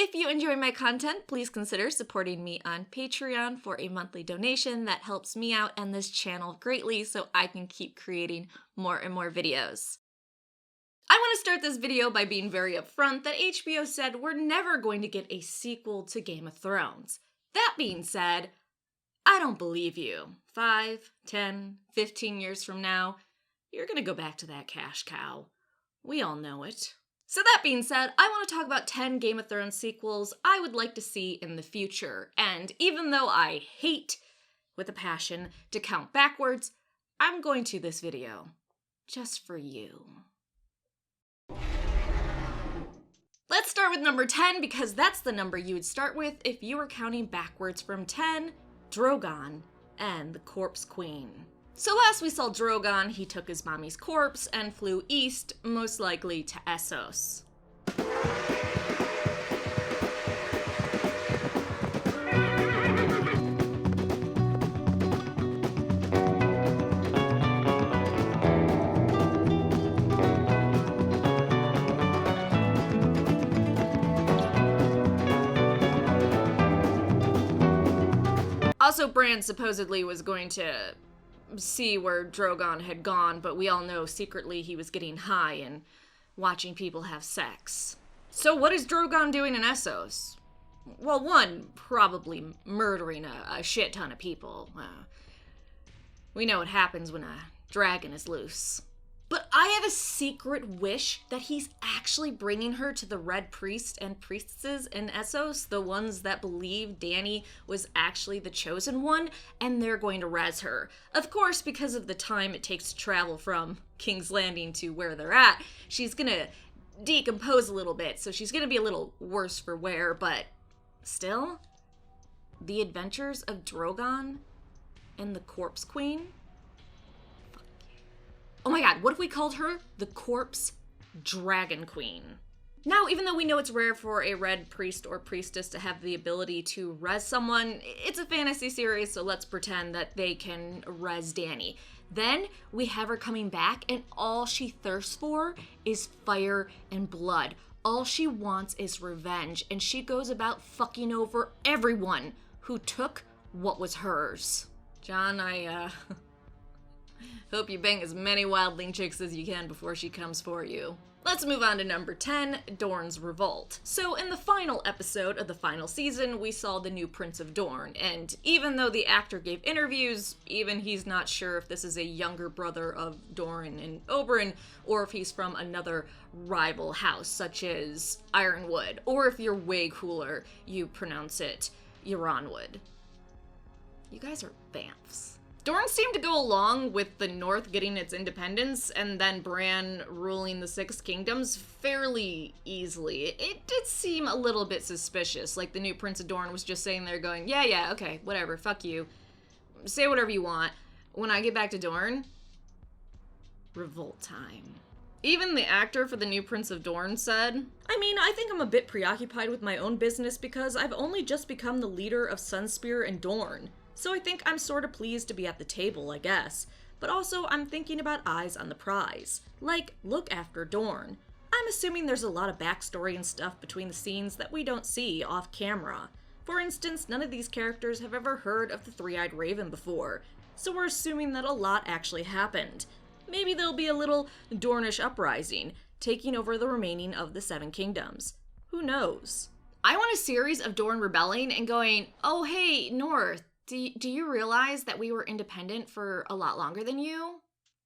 If you enjoy my content, please consider supporting me on Patreon for a monthly donation. That helps me out and this channel greatly so I can keep creating more and more videos. I want to start this video by being very upfront that HBO said we're never going to get a sequel to Game of Thrones. That being said, I don't believe you. 5, 10, 15 years from now, you're gonna go back to that cash cow. We all know it. So that being said, I want to talk about 10 Game of Thrones sequels I would like to see in the future. And even though I hate, with a passion, to count backwards, I'm going to this video just for you. Let's start with number 10 because that's the number you would start with if you were counting backwards from 10, Drogon and the Corpse Queen. So last we saw Drogon, he took his mommy's corpse and flew east, most likely to Essos. Also, Bran supposedly was going to see where Drogon had gone, but we all know secretly he was getting high and watching people have sex. So what is Drogon doing in Essos? Well, one, probably murdering a shit ton of people. We know what happens when a dragon is loose. But I have a secret wish that he's actually bringing her to the Red Priest and Priestesses in Essos, the ones that believe Dany was actually the chosen one, and they're going to res her. Of course, because of the time it takes to travel from King's Landing to where they're at, she's gonna decompose a little bit, so she's gonna be a little worse for wear, but still, the adventures of Drogon and the Corpse Queen? Oh my god, what if we called her the Corpse Dragon Queen? Now, even though we know it's rare for a red priest or priestess to have the ability to res someone, it's a fantasy series, so let's pretend that they can res Dany. Then we have her coming back, and all she thirsts for is fire and blood. All she wants is revenge, and she goes about fucking over everyone who took what was hers. John, I hope you bang as many wildling chicks as you can before she comes for you. Let's move on to number 10, Dorne's Revolt. So in the final episode of the final season, we saw the new Prince of Dorne, and even though the actor gave interviews, even he's not sure if this is a younger brother of Dorne and Oberyn, or if he's from another rival house, such as Ironwood, or if you're way cooler, you pronounce it Euronwood. You guys are Banffs. Dorne seemed to go along with the North getting its independence and then Bran ruling the Six Kingdoms fairly easily. It did seem a little bit suspicious, like the new Prince of Dorne was just sitting there going, yeah, okay, whatever, fuck you. Say whatever you want. When I get back to Dorne, revolt time. Even the actor for the new Prince of Dorne said, I think I'm a bit preoccupied with my own business because I've only just become the leader of Sunspear and Dorne. So I think I'm sort of pleased to be at the table, I guess. But also, I'm thinking about eyes on the prize. Like, look after Dorne. I'm assuming there's a lot of backstory and stuff between the scenes that we don't see off camera. For instance, none of these characters have ever heard of the Three-Eyed Raven before, so we're assuming that a lot actually happened. Maybe there'll be a little Dornish uprising, taking over the remaining of the Seven Kingdoms. Who knows? I want a series of Dorne rebelling and going, oh hey, North, do you realize that we were independent for a lot longer than you?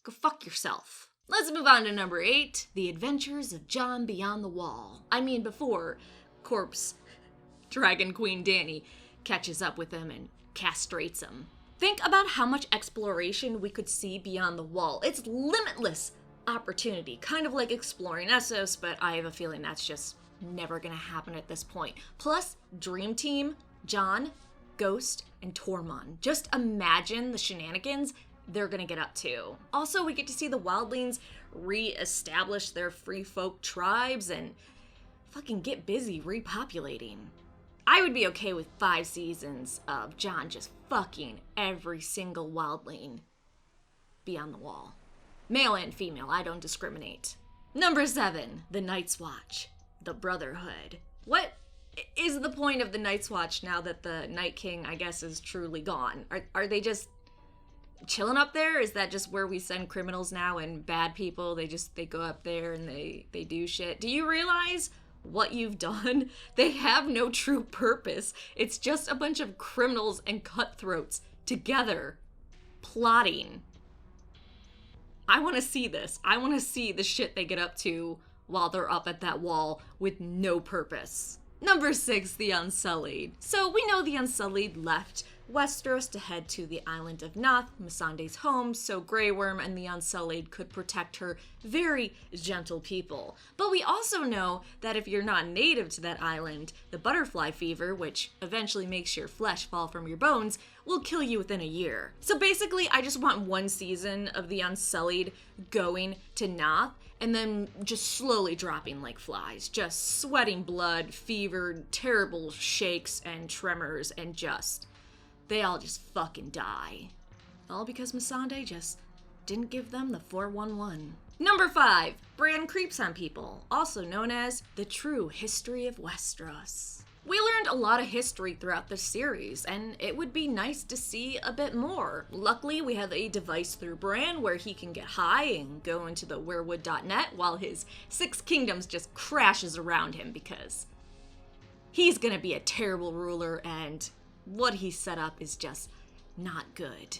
Go fuck yourself. Let's move on to number 8, The Adventures of Jon Beyond the Wall. Before Corpse Dragon Queen Dany catches up with him and castrates him. Think about how much exploration we could see beyond the wall. It's limitless opportunity, kind of like exploring Essos, but I have a feeling that's just never gonna happen at this point. Plus, Dream Team, Jon, Ghost, and Tormund. Just imagine the shenanigans they're gonna get up to. Also, we get to see the wildlings re-establish their free folk tribes and fucking get busy repopulating. I would be okay with 5 seasons of Jon just fucking every single wildling beyond the wall. Male and female, I don't discriminate. Number 7, The Night's Watch, The Brotherhood. What? is the point of the Night's Watch now that the Night King, I guess, is truly gone? Are they just chilling up there? Is that just where we send criminals now and bad people? They go up there and they do shit. Do you realize what you've done? They have no true purpose. It's just a bunch of criminals and cutthroats together plotting. I want to see this. I want to see the shit they get up to while they're up at that wall with no purpose. Number 6, the Unsullied. So we know the Unsullied left Westeros to head to the island of Noth, Missandei's home, so Grey Worm and the Unsullied could protect her very gentle people. But we also know that if you're not native to that island, the butterfly fever, which eventually makes your flesh fall from your bones, will kill you within a year. So basically, I just want one season of the Unsullied going to Noth, and then just slowly dropping like flies, just sweating blood, fever, terrible shakes and tremors, and they all just fucking die. All because Missandei just didn't give them the 411. Number 5, Bran creeps on people, also known as the true history of Westeros. We learned a lot of history throughout the series, and it would be nice to see a bit more. Luckily, we have a device through Bran where he can get high and go into the werewood.net while his 6 kingdoms just crashes around him, because he's gonna be a terrible ruler and what he set up is just not good.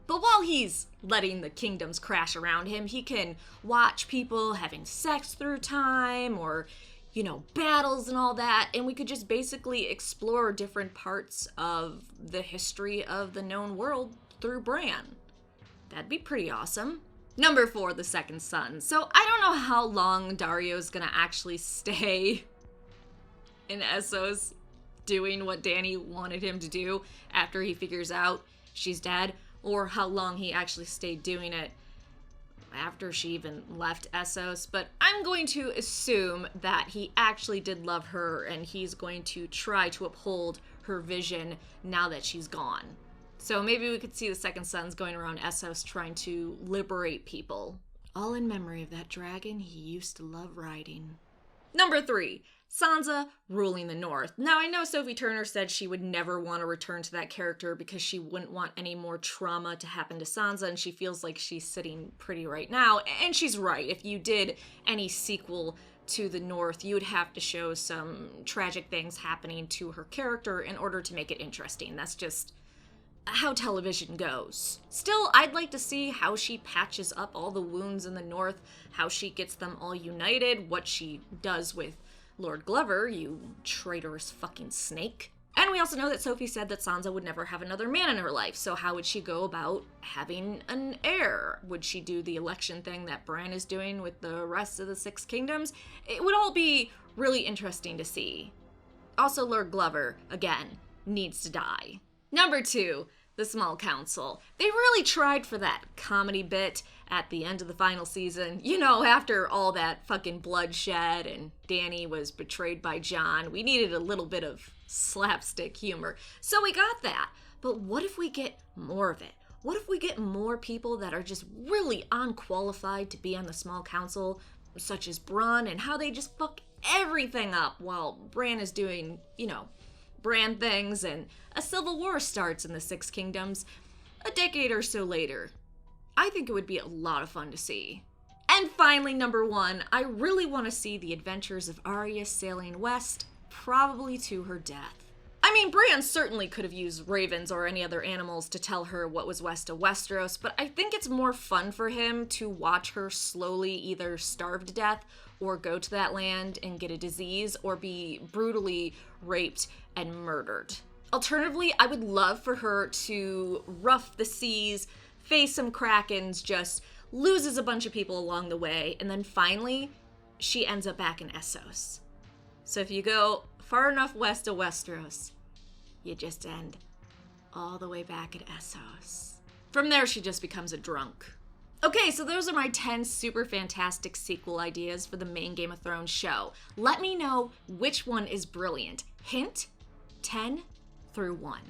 But while he's letting the kingdoms crash around him, he can watch people having sex through time or, battles and all that, and we could just basically explore different parts of the history of the known world through Bran. That'd be pretty awesome. Number 4, the Second Son. So I don't know how long Daario's gonna actually stay in Essos doing what Dany wanted him to do after he figures out she's dead, or how long he actually stayed doing it after she even left Essos, but I'm going to assume that he actually did love her and he's going to try to uphold her vision now that she's gone. So maybe we could see the Second Sons going around Essos trying to liberate people. All in memory of that dragon he used to love riding. Number 3, Sansa ruling the North. Now, I know Sophie Turner said she would never want to return to that character because she wouldn't want any more trauma to happen to Sansa, and she feels like she's sitting pretty right now. And she's right. If you did any sequel to the North, you would have to show some tragic things happening to her character in order to make it interesting. That's just how television goes. Still, I'd like to see how she patches up all the wounds in the North, how she gets them all united, what she does with Lord Glover, you traitorous fucking snake. And we also know that Sophie said that Sansa would never have another man in her life, so how would she go about having an heir? Would she do the election thing that Bran is doing with the rest of the 6 kingdoms? It would all be really interesting to see. Also, Lord Glover, again, needs to die. Number 2, the Small Council. They really tried for that comedy bit at the end of the final season. After all that fucking bloodshed and Dany was betrayed by Jon, we needed a little bit of slapstick humor. So we got that. But what if we get more of it? What if we get more people that are just really unqualified to be on the Small Council, such as Bronn, and how they just fuck everything up while Bran is doing, Bran things, and a civil war starts in the 6 kingdoms a decade or so later. I think it would be a lot of fun to see. And finally, number 1, I really want to see the adventures of Arya sailing west, probably to her death. I mean, Bran certainly could have used ravens or any other animals to tell her what was west of Westeros, but I think it's more fun for him to watch her slowly either starve to death or go to that land and get a disease or be brutally raped and murdered. Alternatively, I would love for her to rough the seas, face some krakens, just loses a bunch of people along the way, and then finally, she ends up back in Essos. So if you go far enough west of Westeros, you just end all the way back at Essos. From there, she just becomes a drunk. Okay, so those are my 10 super fantastic sequel ideas for the main Game of Thrones show. Let me know which one is brilliant. Hint, 10 through 1.